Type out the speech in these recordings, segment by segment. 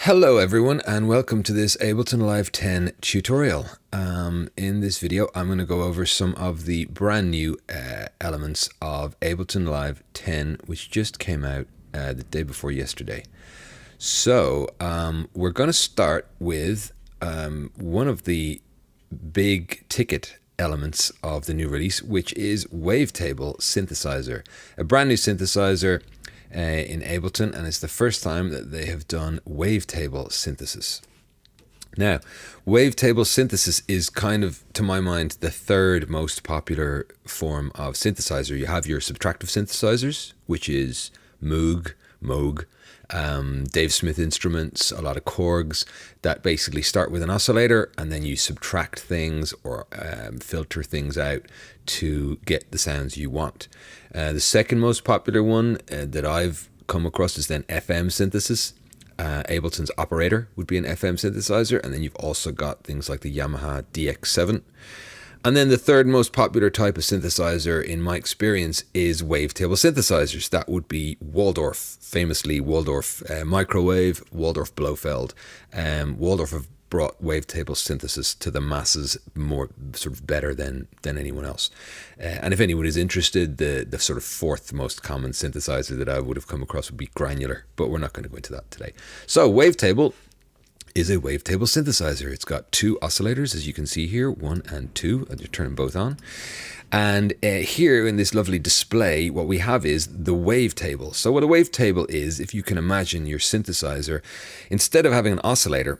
Hello everyone and welcome to this Ableton Live 10 tutorial. In this video I'm going to go over some of the brand new elements of Ableton Live 10 which just came out the day before yesterday. So we're going to start with one of the big ticket elements of the new release, which is Wavetable synthesizer, a brand new synthesizer in Ableton, and it's the first time that they have done wavetable synthesis. Now, wavetable synthesis is kind of, to my mind, the third most popular form of synthesizer. You have your subtractive synthesizers, which is Moog, Dave Smith instruments, a lot of Korgs that basically start with an oscillator and then you subtract things or filter things out to get the sounds you want. The second most popular one that I've come across is then FM synthesis. Ableton's Operator would be an FM synthesizer, and then you've also got things like the Yamaha DX7. And then the third most popular type of synthesizer, in my experience, is wavetable synthesizers. That would be Waldorf, famously Waldorf Microwave, Waldorf Blofeld. Waldorf have brought wavetable synthesis to the masses more sort of better than anyone else. And if anyone is interested, the sort of fourth most common synthesizer that I would have come across would be Granular, but we're not going to go into that today. So Wavetable is a wavetable synthesizer. It's got two oscillators, as you can see here, 1 and 2. I'll just turn them both on. And here in this lovely display, what we have is the wavetable. So what a wavetable is, if you can imagine your synthesizer, instead of having an oscillator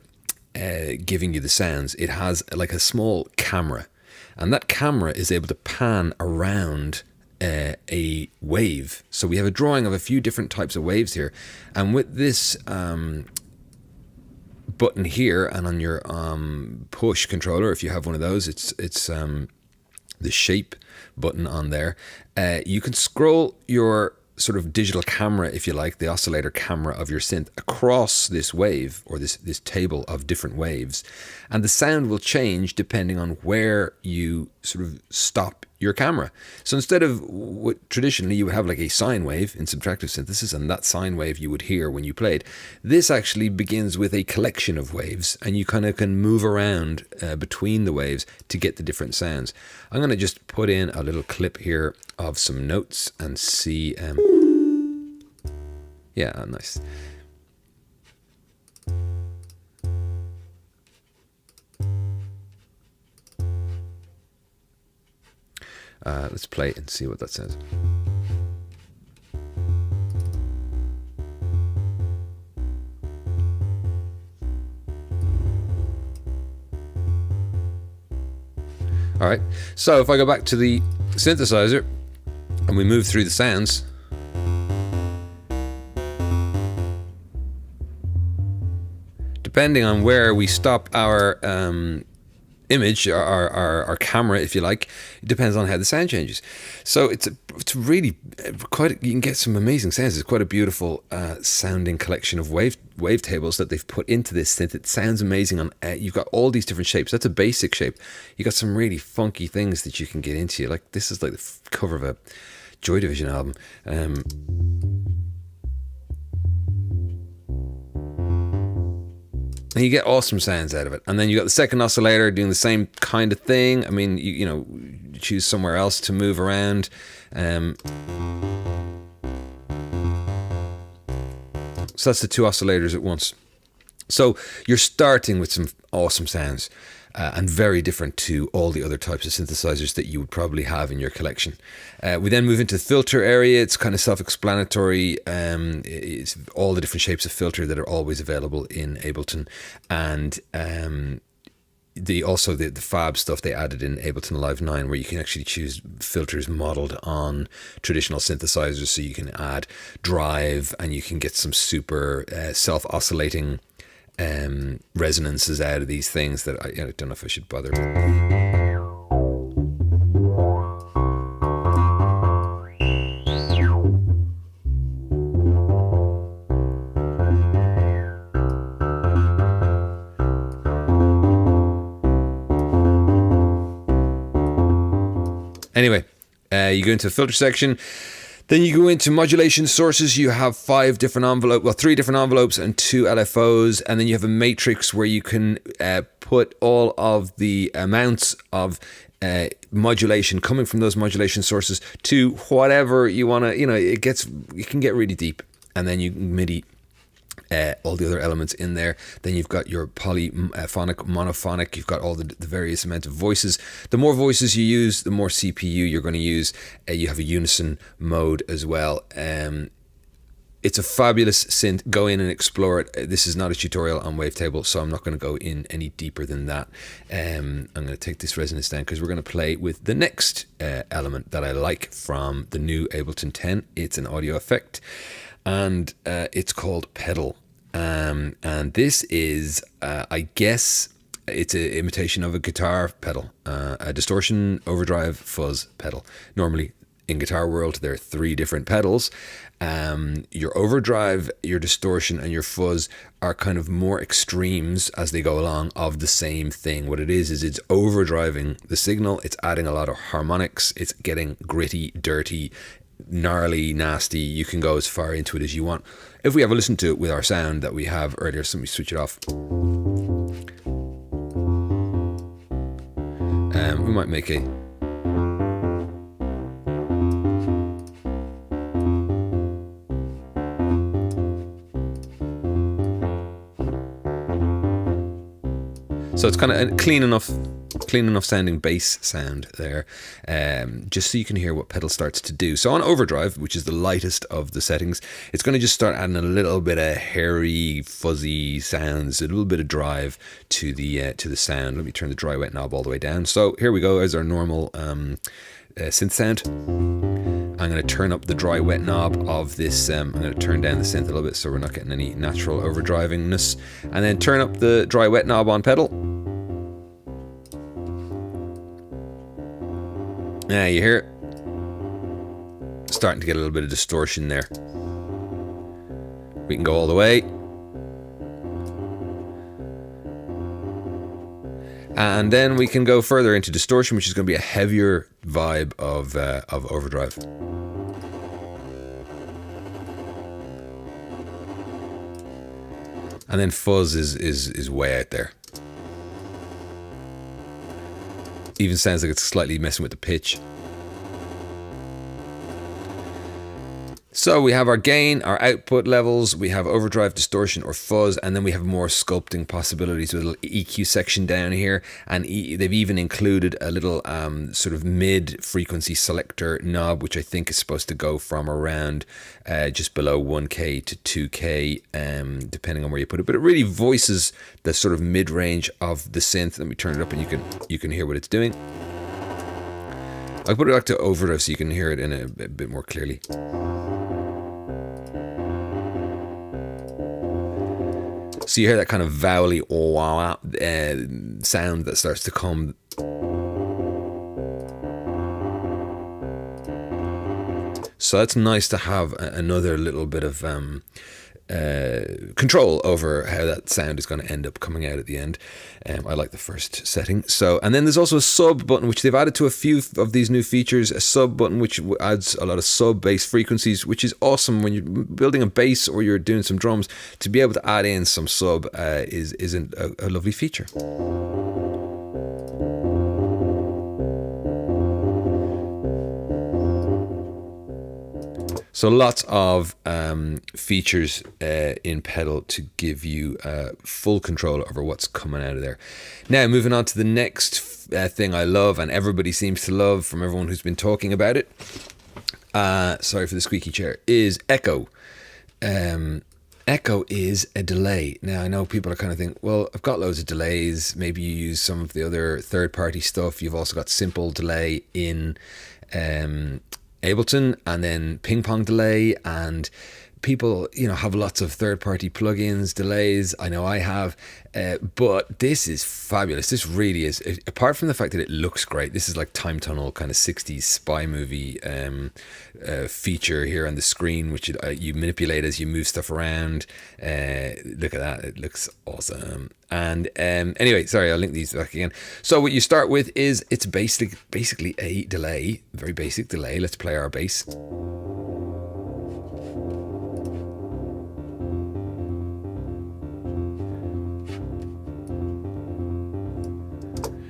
giving you the sounds, it has like a small camera. And that camera is able to pan around a wave. So we have a drawing of a few different types of waves here. And with this button here and on your push controller, if you have one of those, it's the shape button on there. You can scroll your sort of digital camera, if you like, the oscillator camera of your synth across this wave or this table of different waves, and the sound will change depending on where you sort of stop your camera. So instead of what traditionally you would have like a sine wave in subtractive synthesis, and that sine wave you would hear when you played, this actually begins with a collection of waves, and you kind of can move around between the waves to get the different sounds. I'm going to just put in a little clip here of some notes and see. Yeah, nice. Let's play it and see what that says. All right, so if I go back to the synthesizer and we move through the sounds, depending on where we stop our image, our camera, if you like, it depends on how the sound changes. So it's really quite, you can get some amazing sounds. It's quite a beautiful sounding collection of wavetables that they've put into this synth. It sounds amazing. On you've got all these different shapes. That's a basic shape. You got some really funky things that you can get into. Like this is like the cover of a Joy Division album. And you get awesome sounds out of it. And then you got the second oscillator doing the same kind of thing. I mean, you know, choose somewhere else to move around. So that's the two oscillators at once. So you're starting with some awesome sounds. And very different to all the other types of synthesizers that you would probably have in your collection. We then move into the filter area. It's kind of self-explanatory. It's all the different shapes of filter that are always available in Ableton, and the fab stuff they added in Ableton Live 9, where you can actually choose filters modeled on traditional synthesizers. So you can add drive, and you can get some super self-oscillating resonances out of these things that I don't know if I should bother with. Anyway, you go into the filter section. Then you go into modulation sources. You have 3 different envelopes and 2 LFOs, and then you have a matrix where you can put all of the amounts of modulation coming from those modulation sources to whatever you want to. It can get really deep, and then you MIDI all the other elements in there. Then you've got your polyphonic, monophonic. You've got all the various amount of voices. The more voices you use, the more CPU you're going to use. You have a unison mode as well. It's a fabulous synth. Go in and explore it. This is not a tutorial on Wavetable, so I'm not going to go in any deeper than that. I'm going to take this resonance down because we're going to play with the next element that I like from the new Ableton 10. It's an audio effect, and it's called pedal. And this is, I guess, it's an imitation of a guitar pedal, a distortion, overdrive, fuzz pedal. Normally, in guitar world, there are 3 different pedals. Your overdrive, your distortion, and your fuzz are kind of more extremes as they go along of the same thing. What it is it's overdriving the signal. It's adding a lot of harmonics. It's getting gritty, dirty, gnarly, nasty. You can go as far into it as you want. If we have a listen to it with our sound that we have earlier, so let me switch it off. We might make a so it's kind of a clean enough sounding bass sound there, just so you can hear what pedal starts to do. So on overdrive, which is the lightest of the settings, it's going to just start adding a little bit of hairy, fuzzy sounds, a little bit of drive to the sound. Let me turn the dry wet knob all the way down. So here we go as our normal synth sound. I'm going to turn up the dry wet knob of this. I'm going to turn down the synth a little bit so we're not getting any natural overdrivingness, and then turn up the dry wet knob on pedal. Now you hear it starting to get a little bit of distortion there. We can go all the way. And then we can go further into distortion, which is going to be a heavier vibe of overdrive. And then fuzz is way out there. Even sounds like it's slightly messing with the pitch. So we have our gain, our output levels, we have overdrive, distortion, or fuzz, and then we have more sculpting possibilities with a little EQ section down here, and they've even included a little sort of mid-frequency selector knob, which I think is supposed to go from around just below 1K to 2K, depending on where you put it. But it really voices the sort of mid-range of the synth. Let me turn it up, and you can hear what it's doing. I'll put it back to overdrive so you can hear it in a bit more clearly. So you hear that kind of vowely sound that starts to come. So that's nice to have another little bit of control over how that sound is going to end up coming out at the end. I like the first setting. So, and then there's also a sub button, which they've added to a few of these new features. A sub button which adds a lot of sub bass frequencies, which is awesome when you're building a bass or you're doing some drums. To be able to add in some sub is a lovely feature. So lots of features in pedal to give you full control over what's coming out of there. Now moving on to the next thing I love and everybody seems to love from everyone who's been talking about it. Sorry for the squeaky chair. Is echo. Echo is a delay. Now I know people are kind of thinking, well, I've got loads of delays. Maybe you use some of the other third-party stuff. You've also got simple delay in Ableton, and then ping pong delay, and people, have lots of third-party plugins, delays. I know I have, but this is fabulous. This really is. Apart from the fact that it looks great, this is like time tunnel kind of 60s spy movie feature here on the screen, which you manipulate as you move stuff around. Look at that. It looks awesome. And anyway, sorry, I'll link these back again. So what you start with is it's basically a delay, very basic delay. Let's play our bass.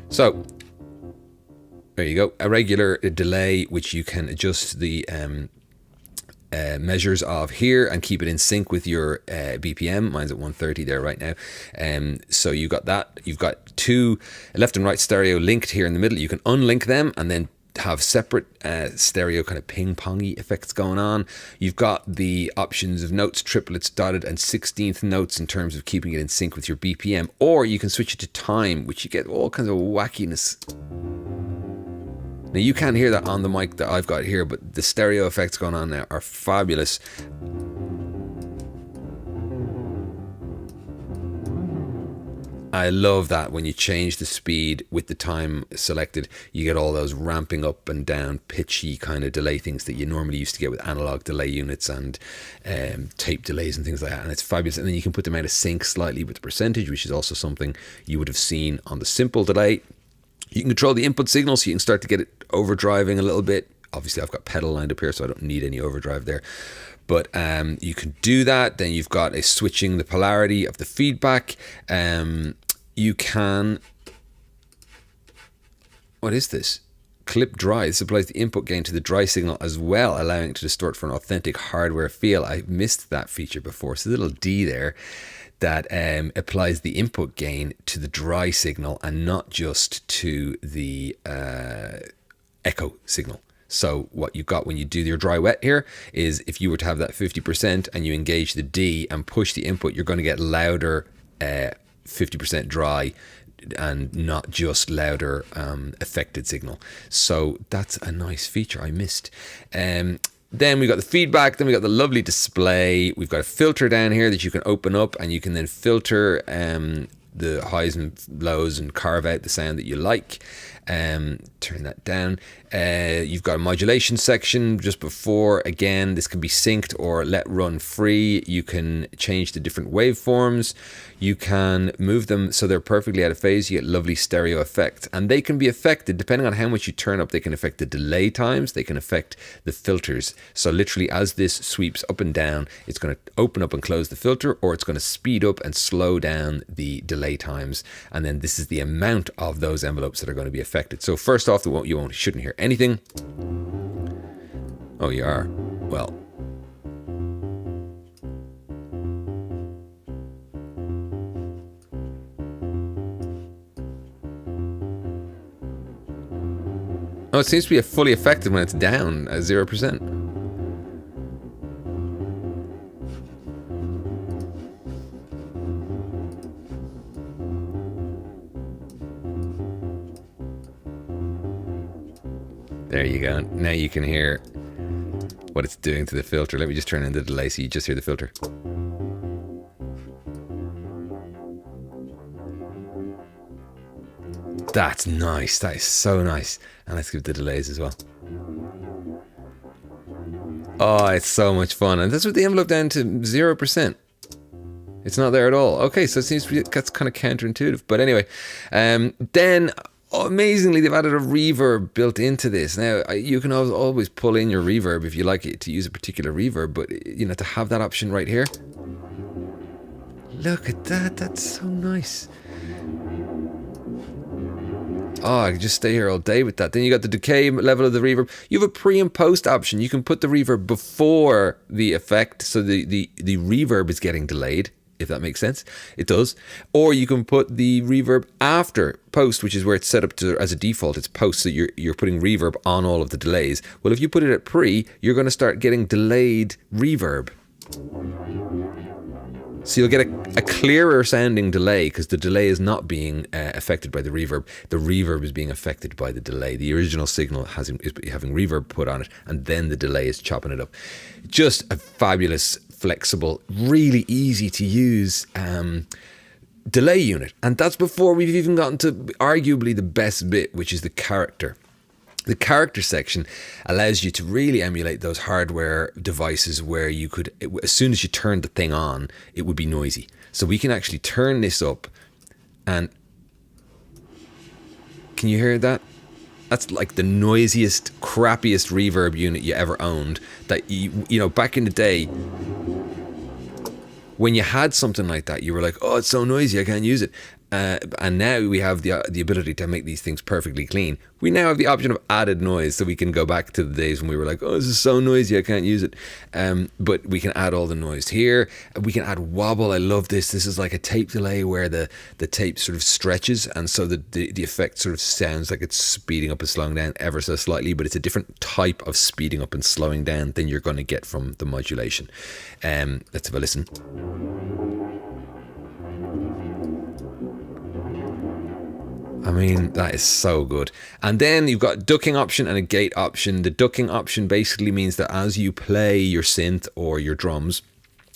So there you go, a regular delay, which you can adjust the measures of here and keep it in sync with your BPM. Mine's at 130 there right now. So you got that. You've got two left and right stereo linked here in the middle. You can unlink them and then have separate stereo kind of ping-pongy effects going on. You've got the options of notes, triplets, dotted, and 16th notes in terms of keeping it in sync with your BPM, or you can switch it to time, which you get all kinds of wackiness. Now you can't hear that on the mic that I've got here, but the stereo effects going on now are fabulous. I love that when you change the speed with the time selected, you get all those ramping up and down pitchy kind of delay things that you normally used to get with analog delay units and tape delays and things like that. And it's fabulous. And then you can put them out of sync slightly with the percentage, which is also something you would have seen on the simple delay. You can control the input signal, so you can start to get it overdriving a little bit. Obviously, I've got pedal lined up here, so I don't need any overdrive there. But you can do that. Then you've got a switching the polarity of the feedback. You can, what is this? Clip dry. This applies the input gain to the dry signal as well, allowing it to distort for an authentic hardware feel. I missed that feature before. So a little D there that applies the input gain to the dry signal and not just to the echo signal. So what you've got when you do your dry wet here is if you were to have that 50% and you engage the D and push the input, you're going to get louder 50% dry and not just louder affected signal. So that's a nice feature I missed. Then we got the feedback, then we got the lovely display. We've got a filter down here that you can open up and you can then filter the highs and lows and carve out the sound that you like. Turn that down. You've got a modulation section just before. Again, this can be synced or let run free. You can change the different waveforms. You can move them so they're perfectly out of phase. You get lovely stereo effects, and they can be affected depending on how much you turn up. They can affect the delay times. They can affect the filters. So literally as this sweeps up and down, it's going to open up and close the filter, or it's going to speed up and slow down the delay times. And then this is the amount of those envelopes that are going to be affected. So first off, you shouldn't hear anything. Oh, you are? Well. Oh, it seems to be fully affected when it's down at 0%. There you go. Now you can hear what it's doing to the filter. Let me just turn in the delay so you just hear the filter. That's nice. That is so nice. And let's give the delays as well. Oh, it's so much fun. And that's with the envelope down to 0%. It's not there at all. Okay, so it seems to be, that's kind of counterintuitive. But anyway, then amazingly, they've added a reverb built into this. Now, you can always pull in your reverb if you like it to use a particular reverb, but to have that option right here. Look at that. That's so nice. Oh, I could just stay here all day with that. Then you got the decay level of the reverb. You have a pre and post option. You can put the reverb before the effect, so the reverb is getting delayed, if that makes sense. It does. Or you can put the reverb after post, which is where it's set up to as a default. It's post, so you're putting reverb on all of the delays. Well, if you put it at pre, you're going to start getting delayed reverb. So you'll get a clearer sounding delay because the delay is not being affected by the reverb. The reverb is being affected by the delay. The original signal is having reverb put on it, and then the delay is chopping it up. Just a fabulous flexible, really easy to use delay unit. And that's before we've even gotten to arguably the best bit, which is the character. The character section allows you to really emulate those hardware devices where you could, as soon as you turn the thing on, it would be noisy. So we can actually turn this up, and can you hear that? That's like the noisiest, crappiest reverb unit you ever owned. That you know, back in the day, when you had something like that, you were like, oh, it's so noisy, I can't use it. And now we have the ability to make these things perfectly clean. We now have the option of added noise, so we can go back to the days when we were like, oh, this is so noisy, I can't use it. But we can add all the noise here. We can add wobble. I love this. This is like a tape delay where the tape sort of stretches, and so the effect sort of sounds like it's speeding up and slowing down ever so slightly, but it's a different type of speeding up and slowing down than you're going to get from the modulation. Let's have a listen. I mean, that is so good. And then you've got a ducking option and a gate option. The ducking option basically means that as you play your synth or your drums,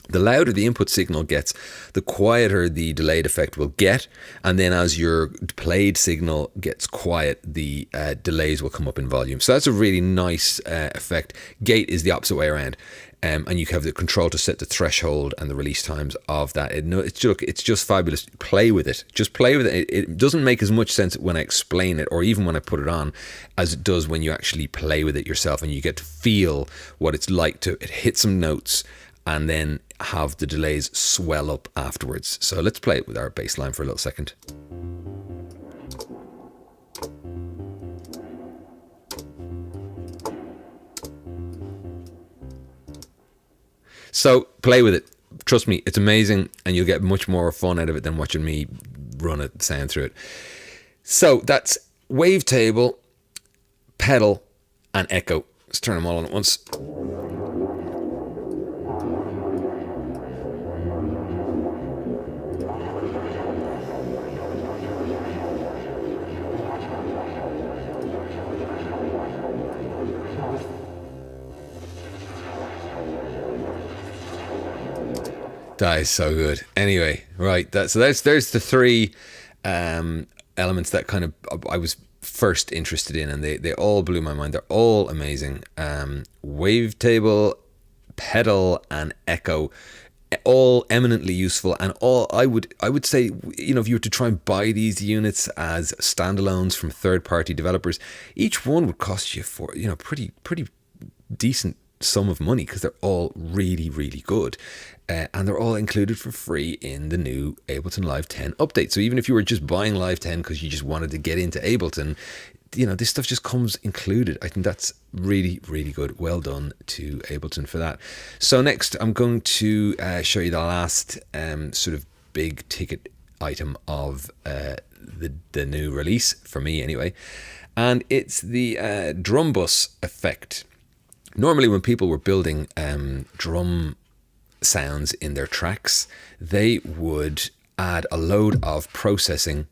the louder the input signal gets, the quieter the delayed effect will get. And then as your played signal gets quiet, the delays will come up in volume. So that's a really nice effect. Gate is the opposite way around. And you have the control to set the threshold and the release times of that. It's just fabulous. Play with it. Just play with it. It doesn't make as much sense when I explain it, or even when I put it on, as it does when you actually play with it yourself and you get to feel what it's like to hit some notes and then have the delays swell up afterwards. So let's play it with our bass line for a little second. So play with it. Trust me, it's amazing, and you'll get much more fun out of it than watching me run it, sound through it. So that's Wavetable, pedal, and echo. Let's turn them all on at once. That is so good. Anyway, right. So there's the three elements that kind of I was first interested in, and they all blew my mind. They're all amazing. Wavetable, pedal, and echo, all eminently useful, and all I would say, you know, if you were to try and buy these units as standalones from third-party developers, each one would cost you for, you know, pretty decent sum of money, because they're all really, really good. And they're all included for free in the new Ableton Live 10 update. So even if you were just buying Live 10 because you just wanted to get into Ableton, you know, this stuff just comes included. I think that's really, really good. Well done to Ableton for that. So next, I'm going to show you the last sort of big ticket item of the new release, for me anyway. And it's the drum bus effect. Normally when people were building drum sounds in their tracks, they would add a load of processing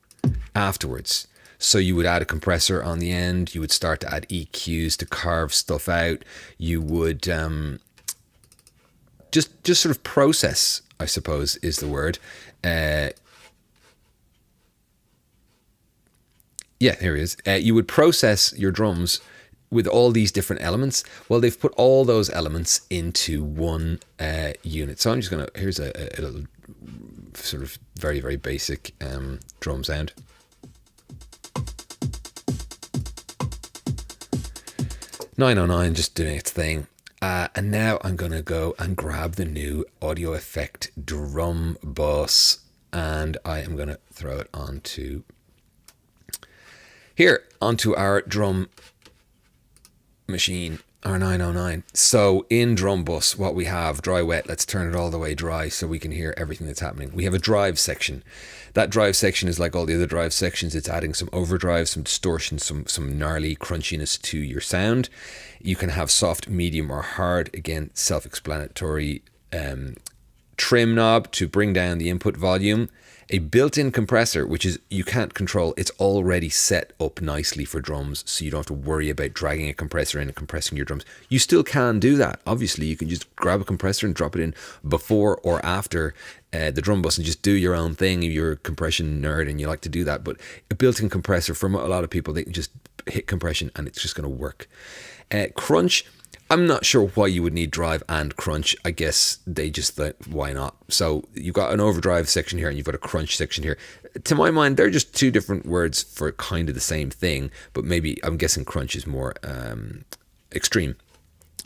afterwards. So you would add a compressor on the end, you would start to add EQs to carve stuff out, you would just sort of process, I suppose is the word. Yeah, here it is. You would process your drums with all these different elements. Well, they've put all those elements into one unit. So I'm just going to, here's a little sort of very, very basic drum sound. $909 just doing its thing. And now I'm going to go and grab the new audio effect drum bus, and I am going to throw it onto our drum machine, our 909. So in drum bus, what we have, dry wet, let's turn it all the way dry so we can hear everything that's happening. We have a drive section. That drive section is like all the other drive sections. It's adding some overdrive, some distortion, some gnarly crunchiness to your sound. You can have soft, medium, or hard. Again, self-explanatory. trim knob to bring down the input volume, a built-in compressor, which is you can't control. It's already set up nicely for drums, so you don't have to worry about dragging a compressor in and compressing your drums. You still can do that. Obviously, you can just grab a compressor and drop it in before or after the drum bus and just do your own thing. If you're a compression nerd and you like to do that, but a built-in compressor, for a lot of people, they can just hit compression and it's just going to work. Crunch, I'm not sure why you would need drive and crunch. I guess they just thought, why not? So you've got an overdrive section here and you've got a crunch section here. To my mind, they're just two different words for kind of the same thing, but maybe I'm guessing crunch is more extreme.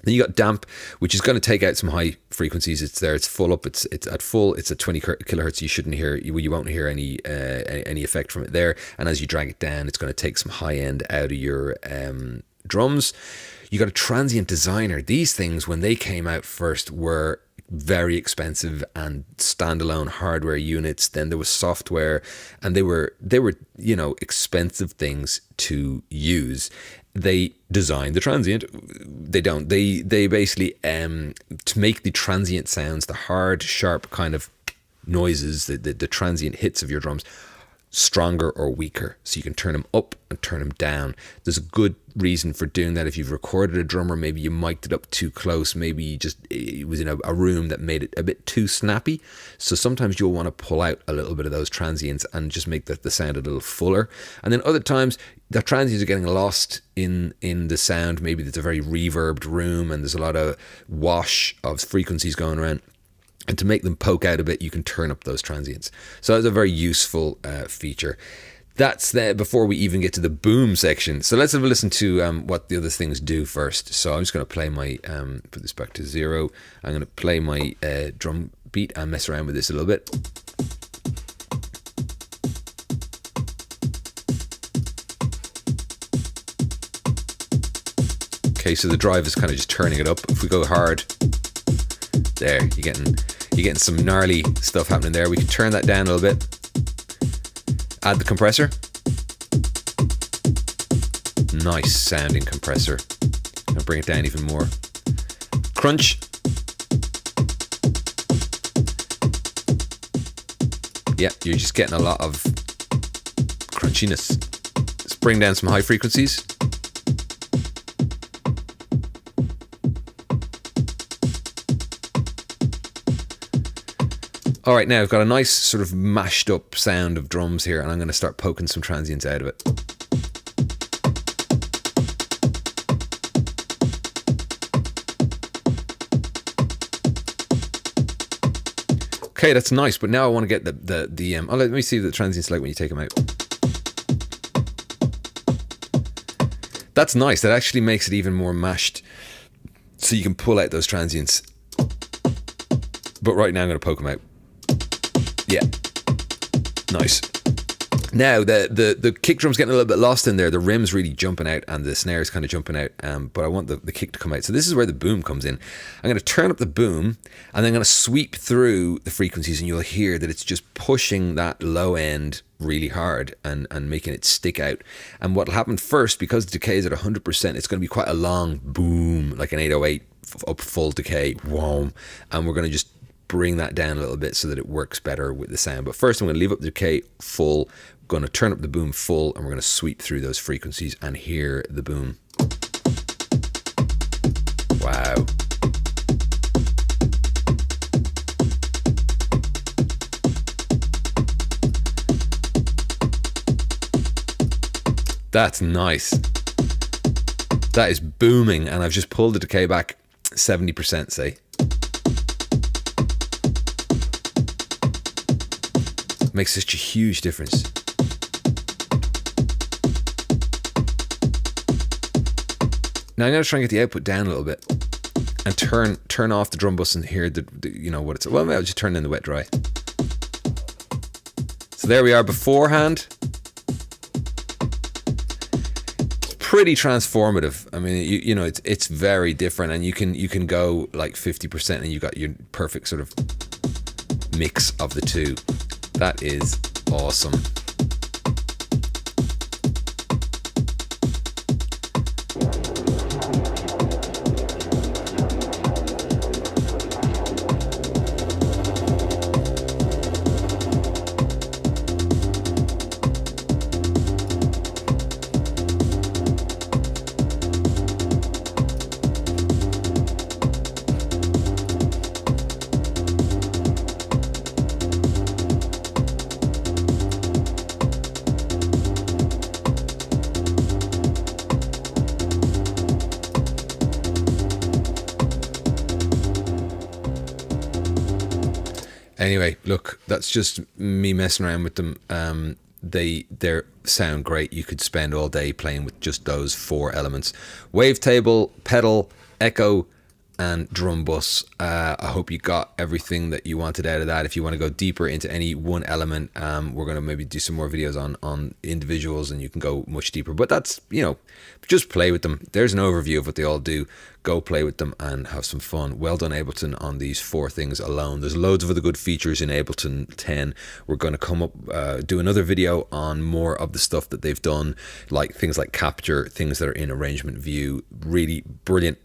Then you got damp, which is going to take out some high frequencies. It's there, it's full up, it's at full, it's at 20 kilohertz. You won't hear any effect from it there. And as you drag it down, it's going to take some high end out of your drums. You got a transient designer. These things, when they came out first, were very expensive and standalone hardware units. Then there was software, and they were expensive things to use. They designed the transient. They basically to make the transient sounds, the hard, sharp kind of noises, the transient hits of your drums, stronger or weaker, so you can turn them up and turn them down. There's a good reason for doing that. If you've recorded a drummer, maybe you mic'd it up too close, maybe it was in a room that made it a bit too snappy, so sometimes you'll want to pull out a little bit of those transients and just make the sound a little fuller. And then other times the transients are getting lost in the sound. Maybe it's a very reverbed room and there's a lot of wash of frequencies going around. And to make them poke out a bit, you can turn up those transients. So that's a very useful feature. That's there before we even get to the boom section. So let's have a listen to what the other things do first. So I'm just going to play my, put this back to 0. I'm going to play my drum beat and mess around with this a little bit. Okay, so the drive is kind of just turning it up. If we go hard, there, you're getting some gnarly stuff happening there. We can turn that down a little bit. Add the compressor. Nice sounding compressor. I'll bring it down even more. Crunch. Yeah, you're just getting a lot of crunchiness. Let's bring down some high frequencies. All right, now I've got a nice sort of mashed up sound of drums here, and I'm going to start poking some transients out of it. Okay, that's nice, but now I want to get the let me see what the transients like when you take them out. That's nice. That actually makes it even more mashed, so you can pull out those transients. But right now I'm going to poke them out. Yeah, nice. Now the kick drum's getting a little bit lost in there. The rim's really jumping out and the snare's kind of jumping out, but I want the kick to come out. So this is where the boom comes in. I'm going to turn up the boom and then I'm going to sweep through the frequencies, and you'll hear that it's just pushing that low end really hard and making it stick out. And what'll happen first, because the decay is at 100%, it's going to be quite a long boom, like an 808 up full decay, whoom, and we're going to just bring that down a little bit so that it works better with the sound. But first I'm going to leave up the decay full, I'm going to turn up the boom full, and we're going to sweep through those frequencies and hear the boom. Wow. That's nice. That is booming, and I've just pulled the decay back 70%, say. Makes such a huge difference. Now I'm going to try and get the output down a little bit and turn off the drum bus and hear what it's. Well, maybe I'll just turn in the wet dry. So there we are beforehand. It's pretty transformative. I mean, it's very different, and you can go like 50% and you got your perfect sort of mix of the two. That is awesome. Anyway, look, that's just me messing around with them. They sound great. You could spend all day playing with just those 4 elements: wavetable, pedal, echo, and drum bus. I hope you got everything that you wanted out of that. If you want to go deeper into any one element, we're going to maybe do some more videos on individuals, and you can go much deeper. But that's, just play with them. There's an overview of what they all do. Go play with them and have some fun. Well done, Ableton, on these 4 things alone. There's loads of other good features in Ableton 10. We're going to come up, do another video on more of the stuff that they've done, like things like capture, things that are in arrangement view. Really brilliant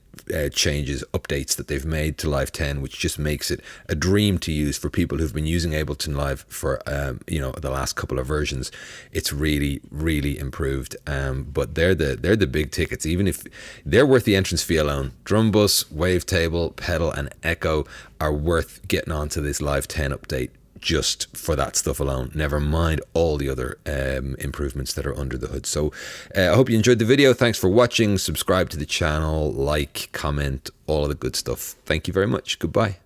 changes, updates that they've made to Live 10, which just makes it a dream to use for people who've been using Ableton Live for the last couple of versions. It's really, really improved. But they're the big tickets. Even if they're worth the entrance fee alone, drum bus, wavetable, pedal, and echo are worth getting onto this Live 10 update just for that stuff alone, never mind all the other improvements that are under the hood. So I hope you enjoyed the video. Thanks for watching. Subscribe to the channel, like, comment, all of the good stuff. Thank you very much. Goodbye.